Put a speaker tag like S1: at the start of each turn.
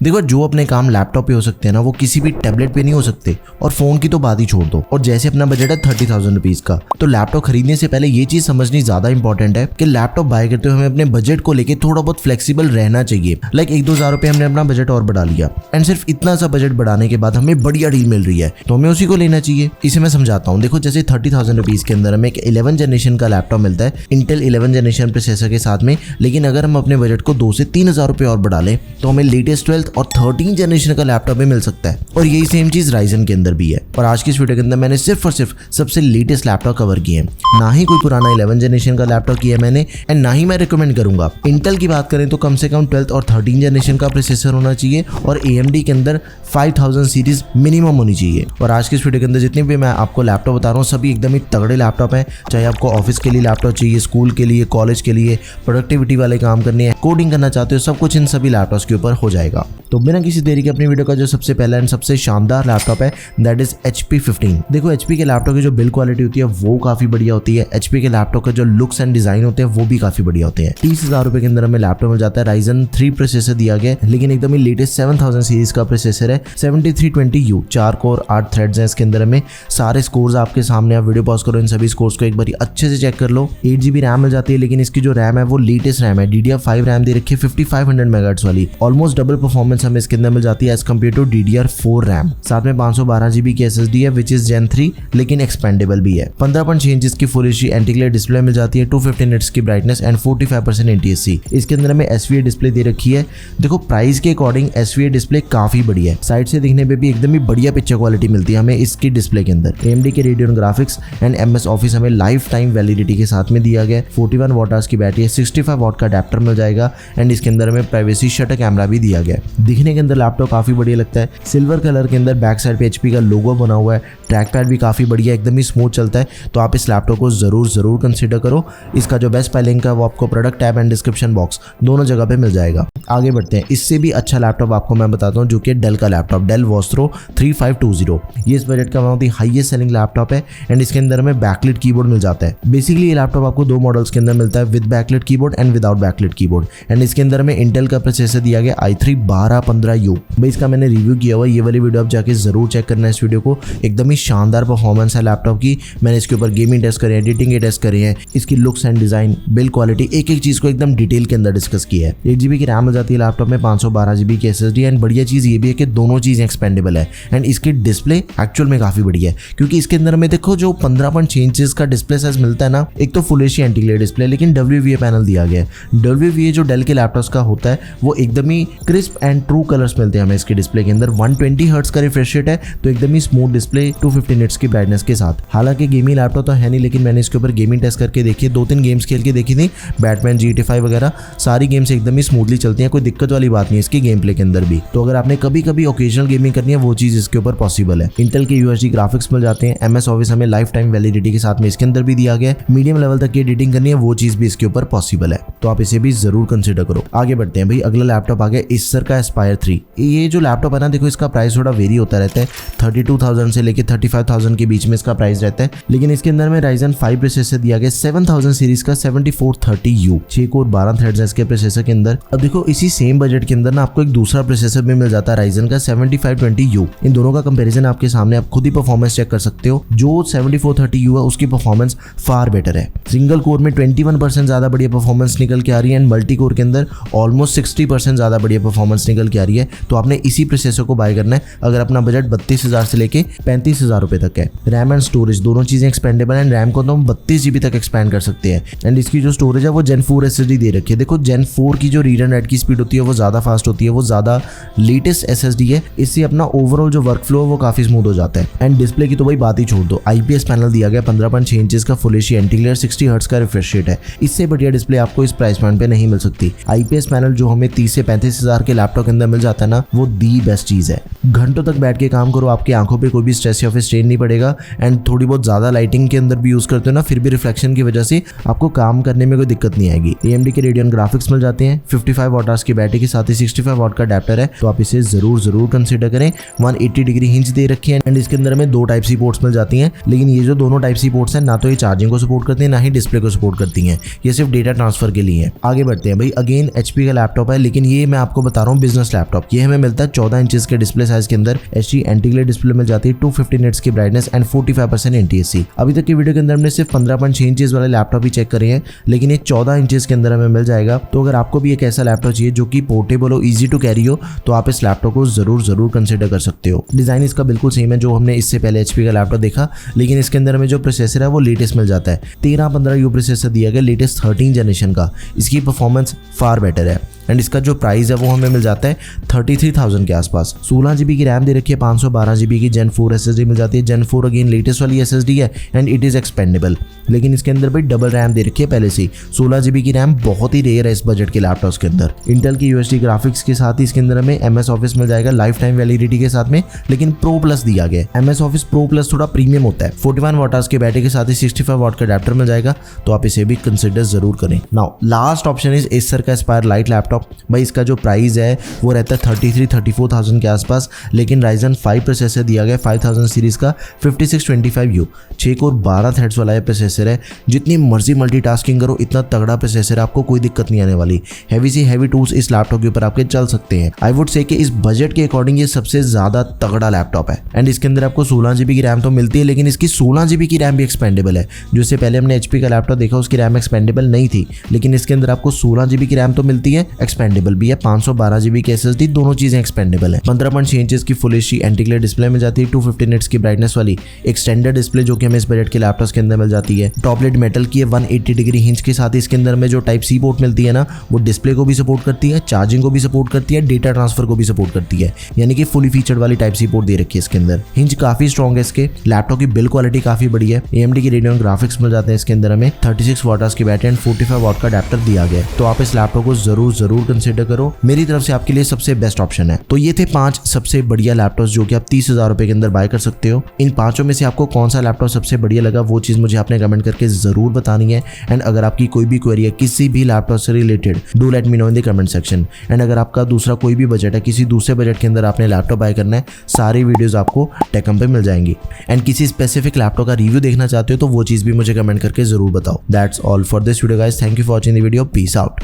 S1: देखो जो अपने काम लैपटॉप पे हो सकते हैं ना, वो किसी भी टैबलेट पे नहीं हो सकते, और फोन की तो बात ही छोड़ दो। और जैसे अपना बजट है 30,000 रुपीज का, तो लैपटॉप खरीदने से पहले ये चीज समझनी ज्यादा इंपॉर्टेंट है कि लैपटॉप बाय करते हुए हमें अपने बजट को लेके थोड़ा बहुत फ्लेक्सिबल रहना चाहिए। लाइक 1-2 हज़ार रुपए हमने अपना बजट और बढ़ा लिया, एंड सिर्फ इतना सा बजट बढ़ाने के बाद हमें बढ़िया डील मिल रही है तो हमें उसी को लेना चाहिए। इसे मैं समझाता हूँ। देखो जैसे 30,000 रुपीज के अंदर हमें एक 11 जनरेशन का लैपटॉप मिलता है इंटेल 11 जनरेशन प्रोसेसर के साथ में, लेकिन अगर हम अपने बजट को 2 से 3 हज़ार रुपए और बढ़ा लें तो हमें लेटेस्ट 12th और 13 जनरेशन का लैपटॉप भी मिल सकता है। और यही सेम चीज राइजन के अंदर भी है। और आज की इस वीडियो के अंदर मैंने सिर्फ और सिर्फ सबसे लेटेस्ट लैपटॉप कवर किए हैं, ना ही कोई पुराना 11 जनरेशन का लैपटॉप किया है मैंने, एंड ना ही मैं रिकमेंड करूंगा। इंटेल की बात करें तो कम से कम 12th और 13 जनरेशन का प्रोसेसर होना चाहिए, और AMD के अंदर 5000 सीरीज मिनिमम होनी चाहिए। और आज की इस वीडियो के अंदर जितने भी मैं आपको लैपटॉप बता रहा हूँ सभी एकदम ही तगड़े लैपटॉप हैं। चाहे आपको ऑफिस के लिए लैपटॉप चाहिए, स्कूल के लिए, कॉलेज के लिए, प्रोडक्टिविटी वाले काम करने हैं, कोडिंग करना चाहते हो, सब कुछ इन सभी लैपटॉप्स के ऊपर हो जाएगा। तो बिना किसी देरी के अपनी वीडियो का जो सबसे पहला एंड सबसे शानदार लैपटॉप है दैट इज HP 15। देखो HP के लैपटॉप की जो बिल्ड क्वालिटी होती है वो काफी बढ़िया होती है। HP के लैपटॉप का जो लुक्स एंड डिजाइन होते हैं वो भी काफी बढ़िया होते हैं। 30,000 रुपए के अंदर हमें लैपटॉप मिल जाता है। Ryzen 3 प्रोसेसर दिया गया है, लेकिन एकदम ही लेटेस्ट 7000 सीरीज का प्रोसेसर है। 7320U 4 कोर 8 थ्रेड्स हैं इसके अंदर में। सारे स्कोर्स आपके सामने, आप वीडियो पॉज करो, इन सभी स्कोर्स को एक बार अच्छे से चेक कर लो। 8GB रैम मिल जाती है, लेकिन इसकी जो रैम है वो लेटेस्ट रैम है, DDR5 रैम दे रखी है 5500 मेगाहर्ट्ज वाली। ऑलमोस्ट डबल परफॉर्मेंस हमें इसके अंदर मिल जाती है as compare to DDR4 RAM. साथ में 512GB की SSD है विच इज Gen 3, लेकिन एक्सपेंडेबल भी है। 15.6 इंच की full HD anti glare display मिल जाती है, 250 निट्स की ब्राइटनेस एंड 45% NTSC। इसके अंदर हमें SVA डिस्प्ले दे रखी है। देखो प्राइस के अकॉर्डिंग SVA डिस्प्ले काफी बढ़िया है, साइड से दिखने पे भी एकदम ही बढ़िया पिक्चर क्वालिटी मिलती है हमें इसकी डिस्प्ले के अंदर। AMD के Radeon graphics and MS office हमें लाइफ टाइम वैलिडिटी के साथ में दिया गया। 41 वाट की बैटरी है, 65 वाट का अडेप्टर मिल जाएगा, एंड इसके अंदर हमें प्राइवेसी शटर कैमरा भी दिया गया है। दिखने के अंदर लैपटॉप काफी बढ़िया लगता है। सिल्वर कलर के अंदर बैक साइड पे HP का लोगो बना हुआ है। ट्रैक पैड भी काफी बढ़िया, एकदम ही स्मूथ चलता है। तो आप इस लैपटॉप को जरूर कंसीडर करो। इसका जो बेस्ट बाय लिंक है वो आपको product tab and description box दोनों जगह पे मिल जाएगा। आगे बढ़ते हैं। इससे भी अच्छा लैपटॉप आपको मैं बताता हूँ जो कि डेल का लैपटॉप, डेल वॉस्ट्रो 3520। ये इस बजट का बहुत ही हाईएस्ट सेलिंग लैपटॉप है, एंड इसके अंदर हमें बैकलिट कीबोर्ड मिल जाता है। बेसिकली ये लैपटॉप आपको 2 मॉडल्स के अंदर मिलता है, with backlit keyboard and without backlit keyboard. And इसके अंदर हमें इंटेल का प्रोसेसर दिया गया i3 1215U। भाई इसका मैंने रिव्यू किया हुआ, ये वाली वीडियो आप जाके जरूर चेक करना है इस वीडियो को। एकदम ही शानदार परफॉर्मेंस है लैपटॉप की। मैंने इसके ऊपर गेमिंग टेस्ट करे हैं, एडिटिंग के टेस्ट करे हैं, इसकी looks and design, build quality, एक एक चीज को एकदम डिटेल के अंदर डिस्कस किया है। 8GB की रैम मिल जाती है लैपटॉप में, 512GB की SSD, एंड बढ़िया चीज ये भी है कि दोनों चीजें एक्सपेंडेबल है। एंड इसकी डिस्प्ले एक्चुअल में काफी बढ़िया है, क्योंकि इसके अंदर में देखो जो 15.6 इंचेस का डिस्प्ले साइज मिलता है ना, एक तो full HD anti glare display, लेकिन WVA पैनल दिया गया है। WVA जो डेल के लैपटॉप्स का होता है वो एकदम ही क्रिस्प एंड ट्रू कलर्स मिलते हैं हमें इसके डिस्प्ले के अंदर। 120 हर्ट्ज का रिफ्रेश रेट है, तो एकदम ही स्मूथ डिस्प्ले 250 निट्स की ब्राइटनेस के साथ। हालांकि गेमिंग लैपटॉप तो है नहीं, लेकिन मैंने इसके ऊपर गेमिंग टेस्ट करके देखी है, 2-3 गेम्स खेल के देखी थी, बैटमैन, GTA 5 वगैरह सारी गेम्स एकदम ही स्मूथली चलती हैं, कोई दिक्कत वाली बात नहीं है इसकी गेम प्ले के अंदर भी। तो अगर आपने कभी ओकेजनल गेमिंग करनी है वो चीज इसके ऊपर पॉसिबल है। इंटेल के UHD ग्राफिक्स मिल जाते हैं। MS ऑफिस हमें लाइफ टाइम वैलिडिटी के साथ में इसके अंदर भी दिया गया है। मीडियम लेवल तक की एडिटिंग करनी है वो चीज भी इसके ऊपर पॉसिबल है, तो आप इसे भी जरूर कंसीडर करो। आगे बढ़ते हैं भाई। अगला लैपटॉप आ गया Acer का Aspire 3। ये जो लैपटॉप है ना, देखो इसका प्राइस थोड़ा वेरी होता रहता है, 32,000 से लेके 35,000 के बीच में इसका प्राइस रहता है, लेकिन इसके अंदर में Ryzen 5 प्रोसेसर दिया गया 7000 सीरीज का 7430U, 6 कोर 12 थ्रेड्स है इसके प्रोसेसर के अंदर। अब देखो इसी सेम बजट के अंदर ना आपको एक दूसरा प्रोसेसर भी मिल जाता है Ryzen का 7520U। इन दोनों का कंपैरिजन आपके सामने, आप खुद ही परफॉर्मेंस चेक कर सकते हो। जो 7430U है उसकी परफॉर्मेंस फार बेटर है। सिंगल कोर में 21% ज्यादा बढ़िया परफॉर्मेंस निकल के आ रही है, एंड मल्टी कोर के अंदर ऑलमोस्ट 60% ज्यादा बढ़िया परफॉर्मेंस निकल के आ रही है। तो आपने इसी प्रोसेसर को बाय करना है अगर अपना बजट 32,000 से लेके 35,000 रुपए तक है। रैम एंड स्टोरेज दोनों चीजें एक्सपेंडेबल है। रैम को तो हम 32GB तक एक्सपेंड कर सकते हैं, एंड इसकी जो स्टोरेज है वो Gen 4 SSD दे रखी है। देखो Gen 4 की जो रीड एंड राइट की स्पीड होती है वो ज्यादा फास्ट होती है, वो ज्यादा लेटेस्ट SSD है। इससे अपना ओवरऑल जो वर्क फ्लो है वो काफी स्मूथ हो जाता है। एंड डिस्प्ले की तो भाई बात ही छोड़ दो, IPS पैनल दिया गया 15.6 इंचेस का full HD anti glare, 60 hertz का रिफ्रेश रेट है। इससे बढ़िया डिस्प्ले आपको इस प्राइस पॉइंट पे नहीं मिल सकती। IPS पैनल जो हमें 30 से 35,000 के लैपटॉप के अंदर मिल जाता है ना, वो दी बेस्ट चीज है। घंटों तक बैठ के काम करो, आपकी आंखों पे कोई भी स्ट्रेस या फिर स्ट्रेन नहीं पड़ेगा। एंड थोड़ी बहुत ज़्यादा लाइटिंग के अंदर भी यूज़ करते हो ना, फिर भी रिफ्लेक्शन की वजह से आपको काम करने में कोई दिक्कत नहीं आएगी। AMD के Radeon ग्राफिक्स मिल जाते हैं, 55 वाट आवर्स की बैटरी के साथ ही 65 वाट का अडेप्टर है, तो आप इसे जरूर कंसिडर करें। 180 डिग्री हिंज दे रखी है एंड इसके अंदर हमें 2 टाइप सी पोर्ट्स मिल जाती हैं। लेकिन ये जो दोनों टाइप सी पोर्ट्स हैं ना तो ये चार्जिंग को सपोर्ट करती हैं ना ही डिस्प्ले को सपोर्ट करती हैं, ये सिर्फ डेटा ट्रांसफर के लिए है। आगे बढ़ते हैं भाई। अगेन HP का लैपटॉप है, लेकिन ये मैं आपको बता रहा हूँ बिजनेस लैपटॉप। ये हमें मिलता है 14 इंचेस के डिस्प्ले साइज के अंदर। HD एंटी ग्लेयर डिस्प्ले मिल जाती है, 250 निट्स की ब्राइटनेस एंड 45% NTSC। अभी तक की वीडियो के अंदर हमने सिर्फ 15.6 इंचेस वाले लैपटॉप ही चेक करे हैं, लेकिन ये 14 इंचेस के अंदर हमें मिल जाएगा। तो अगर आपको भी एक ऐसा लैपटॉप चाहिए जो कि पोर्टेबल हो, इजी टू कैरी हो, तो आप इस लैपटॉप को जरूर कंसिडर कर सकते हो। डिजाइन इसका बिल्कुल सेम है जो हमने इससे पहले HP का लैपटॉप देखा, लेकिन इसके अंदर हमें जो प्रोसेसर है वो लेटेस्ट मिल जाता है। 1315U प्रोसेसर दिया गया लेटेस्ट 13 जनरेशन का। इसकी परफॉर्मेंस फार बेटर है एंड इसका जो प्राइस है वो हमें मिल जाता है 33,000 के आसपास। 16 GB की रैम दे रखी है, 512 GB की Gen 4 SSD मिल जाती है। Gen 4 अगेन लेटेस्ट वाली SSD है एंड इट इज़ एक्सपेंडेबल, लेकिन इसके अंदर भी डबल रैम दे रखी है पहले से। 16 GB की रैम बहुत ही रेयर है इस बजट के लैपटॉप्स के अंदर। इंटेल की UHD ग्राफिक्स के साथ ही इसके अंदर हमें MS ऑफिस मिल जाएगा लाइफ टाइम वैलिडिटी के साथ में, लेकिन प्रो प्लस दिया गया है। MS ऑफिस प्रो प्लस थोड़ा प्रीमियम होता है। 41 वाट आवर्स की बैटरी के साथ ही 65 वाट का अडेप्टर मिल जाएगा, तो आप इसे भी कंसिडर जरूर करें। Now last option is Acer का एस्पायर लाइट लैपटॉप। भाई इसका जो प्राइस है वो रहता है 33-34,000 के आसपास, लेकिन Ryzen 5 प्रोसेसर दिया गया 5000 सीरीज का 5625U 6 कोर 12 थ्रेड्स वाला प्रोसेसर है। जितनी मर्जी मल्टीटास्किंग करो, इतना तगड़ा प्रोसेसर है, आपको कोई दिक्कत नहीं आने वाली। हैवी से हैवी टूल्स इस लैपटॉप के ऊपर आपके चल सकते हैं। आई वुड से कि इस बजट के अकॉर्डिंग ये सबसे ज्यादा तगड़ा लैपटॉप है। एंड इसके अंदर आपको 16 GB की रैम तो मिलती है, लेकिन इसकी 16 GB की रैम भी एक्सपेंडेबल है। जो इससे पहले हमने HP का लैपटॉप देखा उसकी रैम एक्सपेंडेबल नहीं थी, लेकिन इसके अंदर आपको 16 GB की रैम तो मिलती है, एक्सपेंडेबल भी है। 512 GB की SSD, दोनों चीजें एक्सपेंडेबल है। 15.6 इंचेस की full HD anti glare display मिल जाती है, 250 निट्स की ब्राइटनेस वाली एक्सटेंडेड डिस्प्ले जो कि हमें इस बजट के लैपटॉप्स के अंदर मिल जाती है। टॉप लिड मेटल की है, 180 डिग्री हिंज के साथ इसके अंदर में जो टाइप सी पोर्ट मिलती है ना, वो डिस्प्ले को भी सपोर्ट करती है, चार्जिंग को भी सपोर्ट करती है, डेटा ट्रांसफर को भी सपोर्ट करती है, यानी कि फुली फीचर्ड वाली टाइप सी पोर्ट दे रखी है इसके अंदर। हिंज काफी स्ट्रॉन्ग है इसके। लैपटॉप की बिल्ड क्वालिटी काफी बढ़िया है। AMD की Radeon ग्राफिक्स मिल जाते हैं इसके अंदर हमें। 36 वाट आवर्स की बैटरी एंड 45 वाट का अडेप्टर दिया गया है, तो आप इस लैपटॉप को जरूर कंसिडर करो। मेरी तरफ से आपके लिए सबसे बेस्ट ऑप्शन है। तो ये थे 5 सबसे बढ़िया लैपटॉप्स जो कि आप 30,000 रुपए के अंदर बाय कर सकते हो। इन 5 में से आपको कौन सा लैपटॉप सबसे बढ़िया लगा वो चीज मुझे आपने कमेंट करके जरूर बतानी है। एंड अगर आपकी कोई भी क्वेरी है किसी भी लैपटॉप से related, do let me know in the comment section. And अगर आपका दूसरा कोई भी बजट है, किसी दूसरे बजट के अंदर आपने लैपटॉप बाय करना है, सारी वीडियोस आपको टेकम पे मिल जाएंगी। एंड किसी स्पेसिफिक लैपटॉप का रिव्यू देखना चाहते हो तो वो चीज भी मुझे कमेंट करके जरूर बताओ। That's all for this video guys, thank you for watching the video, peace out.